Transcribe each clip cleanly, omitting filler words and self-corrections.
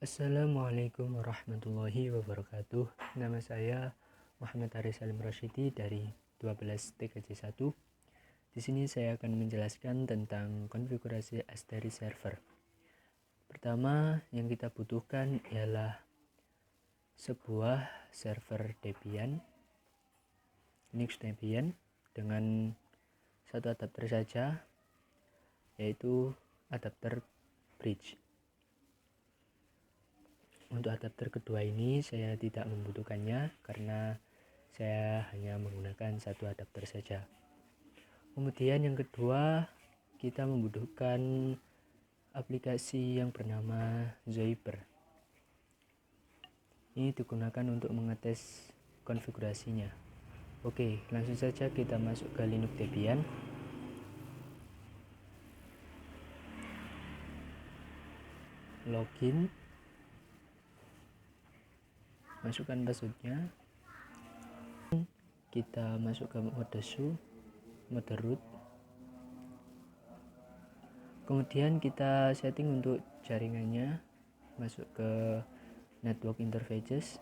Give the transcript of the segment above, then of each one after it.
Assalamualaikum warahmatullahi wabarakatuh. Nama saya Muhammad Haris Salim Rosyidi dari 12 TKJ 1. Di sini saya akan menjelaskan tentang konfigurasi Asterisk server. Pertama, yang kita butuhkan ialah sebuah server Debian, Linux Debian dengan satu adapter saja, yaitu adapter bridge. Untuk adapter kedua ini saya tidak membutuhkannya karena saya hanya menggunakan satu adapter saja. Kemudian yang kedua, kita membutuhkan aplikasi yang bernama Zyber. Ini digunakan untuk mengetes konfigurasinya. Oke, langsung saja kita masuk ke Linux Debian. Login, masukkan passwordnya, kita masuk ke mode root, kemudian kita setting untuk jaringannya, masuk ke network interfaces.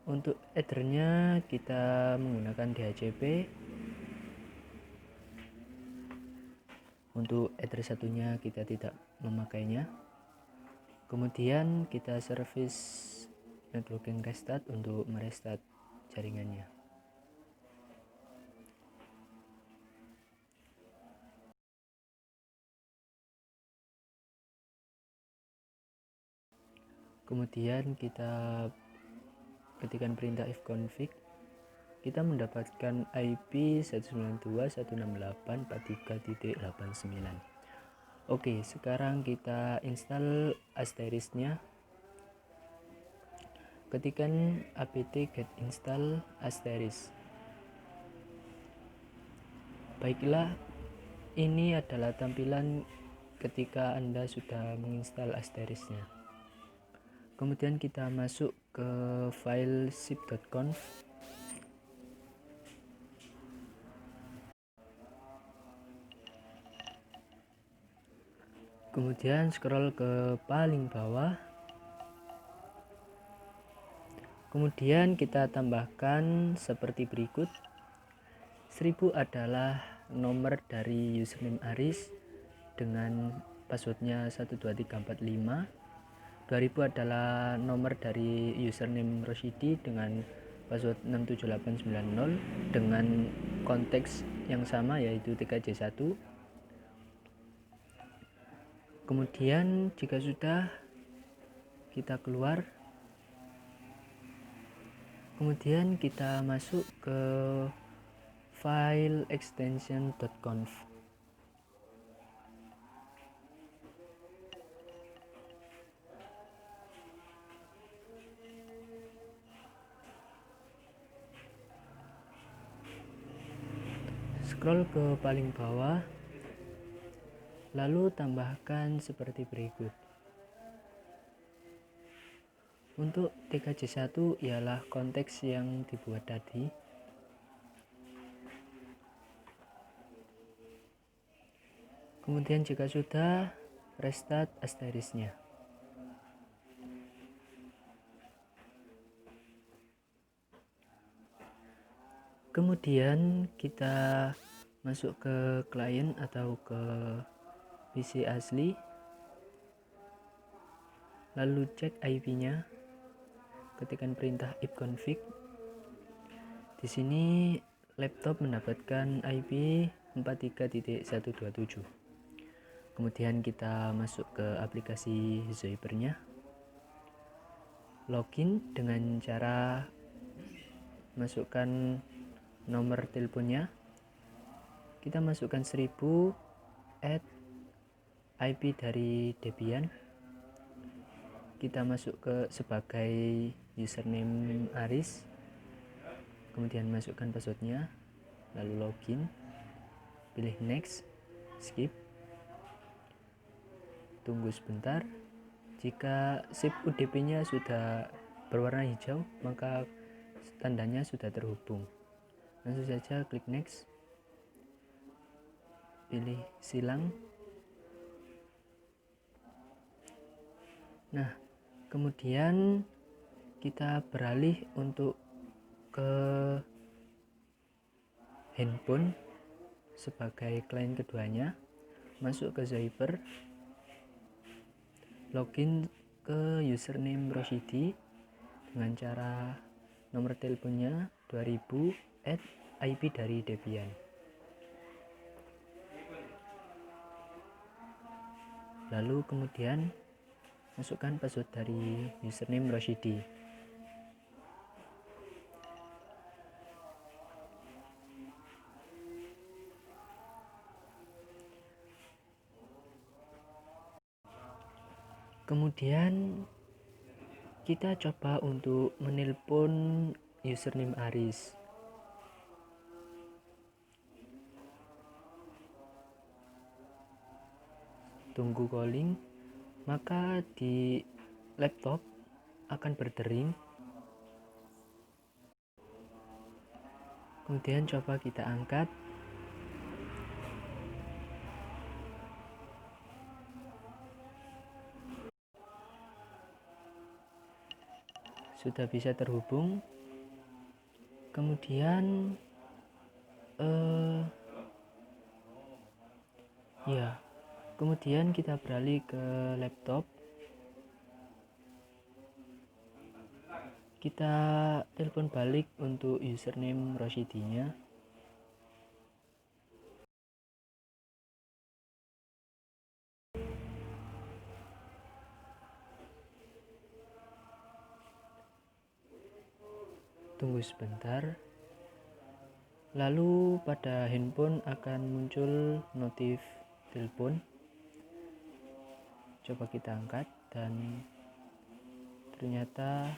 Untuk ethernya kita menggunakan DHCP. Untuk ether satunya kita tidak memakainya. Kemudian kita service networking restart untuk merestart jaringannya. Kemudian kita ketikkan perintah ifconfig. Kita mendapatkan IP 192.168.43.89. Oke, sekarang kita install asterisknya. Ketikkan apt get install asterisk. Baiklah, ini adalah tampilan ketika Anda sudah menginstal asterisknya. Kemudian kita masuk ke file zip.conf. Kemudian scroll ke paling bawah. Kemudian kita tambahkan seperti berikut. 1000 adalah nomor dari username Aris dengan passwordnya 12345. 2000 adalah nomor dari username Rosyidi dengan password 67890 dengan konteks yang sama, yaitu TKJ1. Kemudian jika sudah, kita keluar. Kemudian kita masuk ke file extension.conf. Scroll ke paling bawah, lalu tambahkan seperti berikut. Untuk TKJ1 ialah konteks yang dibuat tadi. Kemudian jika sudah, restart asterisknya. Kemudian kita masuk ke klien atau ke PC asli, lalu cek IP-nya, ketikkan perintah ifconfig. Di sini laptop mendapatkan IP 43.127. Kemudian kita masuk ke aplikasi Zybernya. Login dengan cara masukkan nomor teleponnya. Kita masukkan 1000, add IP dari Debian. Kita masuk ke sebagai username Aris. Kemudian masukkan passwordnya, lalu login, pilih next, skip, tunggu sebentar. Jika zip UDP-nya sudah berwarna hijau, maka tandanya sudah terhubung. Langsung saja klik next, pilih silang, Nah, kemudian kita beralih untuk ke handphone sebagai klien keduanya, masuk ke Zyper, login ke username Rosyidi dengan cara nomor teleponnya 2000 IP dari Debian. Lalu kemudian masukkan password dari username Rosyidi. Kemudian kita coba untuk menelpon username Aris. Tunggu calling, maka di laptop akan berdering. Kemudian coba kita angkat. Sudah bisa terhubung. Kemudian kemudian kita beralih ke laptop. Kita telepon balik untuk username Rosyidinya. Tunggu sebentar. Lalu pada handphone akan muncul notif telepon. Coba kita angkat dan ternyata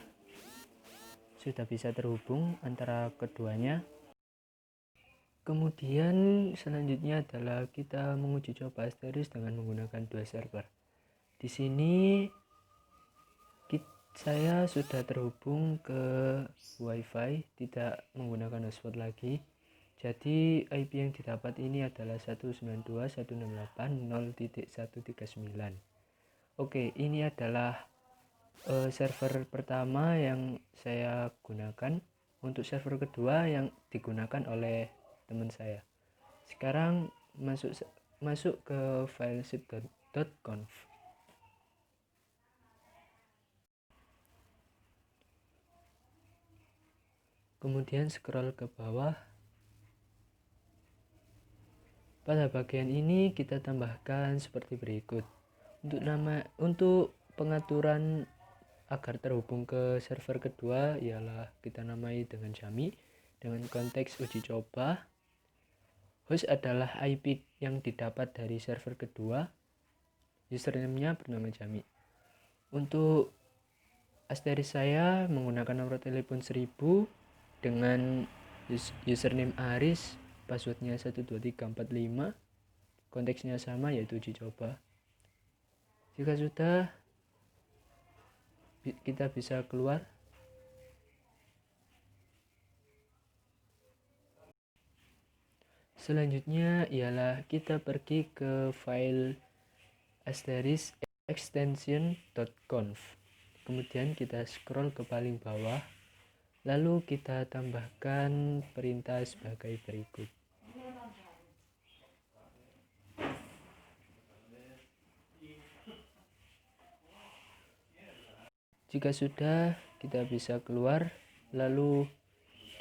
sudah bisa terhubung antara keduanya. Kemudian selanjutnya adalah kita menguji coba Asteris dengan menggunakan dua server. Di sini saya sudah terhubung ke WiFi, tidak menggunakan hotspot lagi. Jadi IP yang didapat ini adalah 192.168.0.139. Oke, ini adalah server pertama yang saya gunakan. Untuk server kedua yang digunakan oleh teman saya. Sekarang masuk ke filezip.conf. Kemudian scroll ke bawah. Pada bagian ini kita tambahkan seperti berikut. Untuk pengaturan agar terhubung ke server kedua ialah kita namai dengan Jami dengan konteks uji coba. Host adalah IP yang didapat dari server kedua. Username-nya bernama Jami. Untuk Asteris saya menggunakan nomor telepon 1000 dengan username Aris, passwordnya 12345, konteksnya sama yaitu uji coba. Jika sudah, kita bisa keluar. Selanjutnya ialah kita pergi ke file asterisk extension.conf. Kemudian kita scroll ke paling bawah. Lalu kita tambahkan perintah sebagai berikut. Jika sudah, kita bisa keluar. Lalu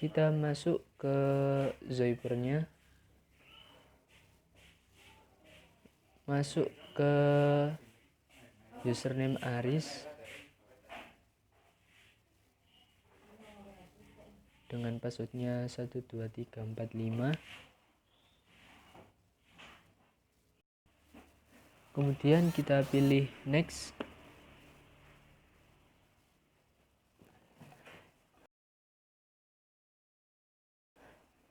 kita masuk ke Zypernya. Masuk ke username Aris. Dengan passwordnya 12345. Kemudian kita pilih next.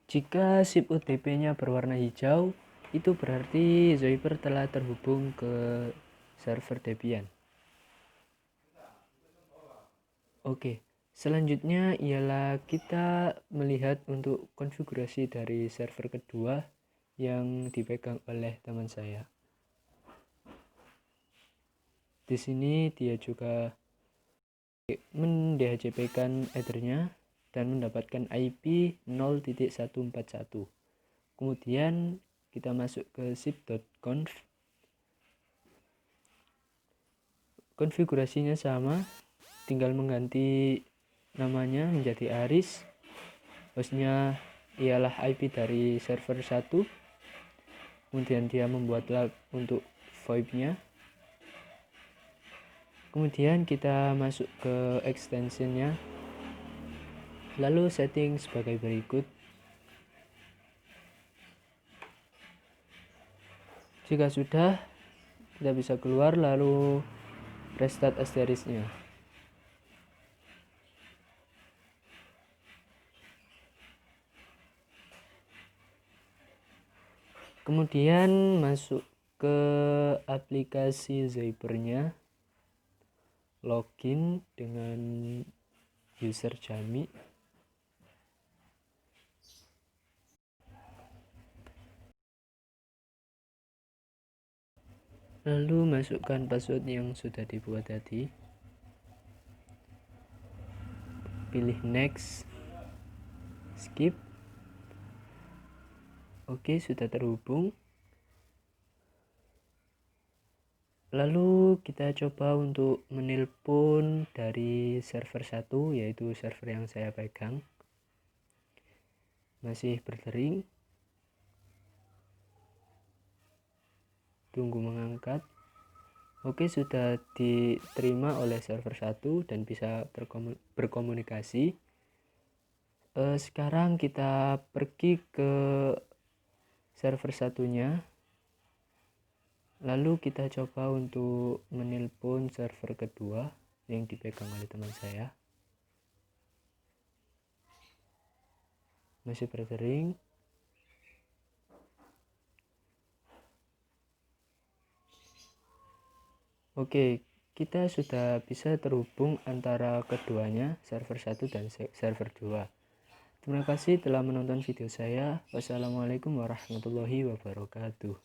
Jika SIP OTP-nya berwarna hijau, itu berarti Zyper telah terhubung ke server Debian. Oke. Selanjutnya ialah kita melihat untuk konfigurasi dari server kedua yang dipegang oleh teman saya. Di sini dia juga mendhcp-kan ethernya dan mendapatkan IP 0.141. Kemudian kita masuk ke zip.conf. Konfigurasinya sama, tinggal mengganti namanya menjadi Aris. Hostnya ialah IP dari server 1. Kemudian dia membuat lab untuk VoIP-nya. Kemudian kita masuk ke extensionnya, lalu setting sebagai berikut. Jika sudah, kita bisa keluar lalu restart asterisknya. Kemudian masuk ke aplikasi Zyper-nya, login dengan user Jami. Lalu masukkan password yang sudah dibuat tadi. Pilih next, skip. Oke, sudah terhubung. Lalu kita coba untuk menelpon dari server 1, yaitu server yang saya pegang. Masih berdering. Tunggu mengangkat. Oke, sudah diterima oleh server 1 dan bisa berkomunikasi. Sekarang kita pergi ke server satunya. Lalu kita coba untuk menelpon server kedua yang dipegang oleh teman saya. Masih berdering. Oke, kita sudah bisa terhubung antara keduanya, server 1 dan server 2. Terima kasih telah menonton video saya. Wassalamualaikum warahmatullahi wabarakatuh.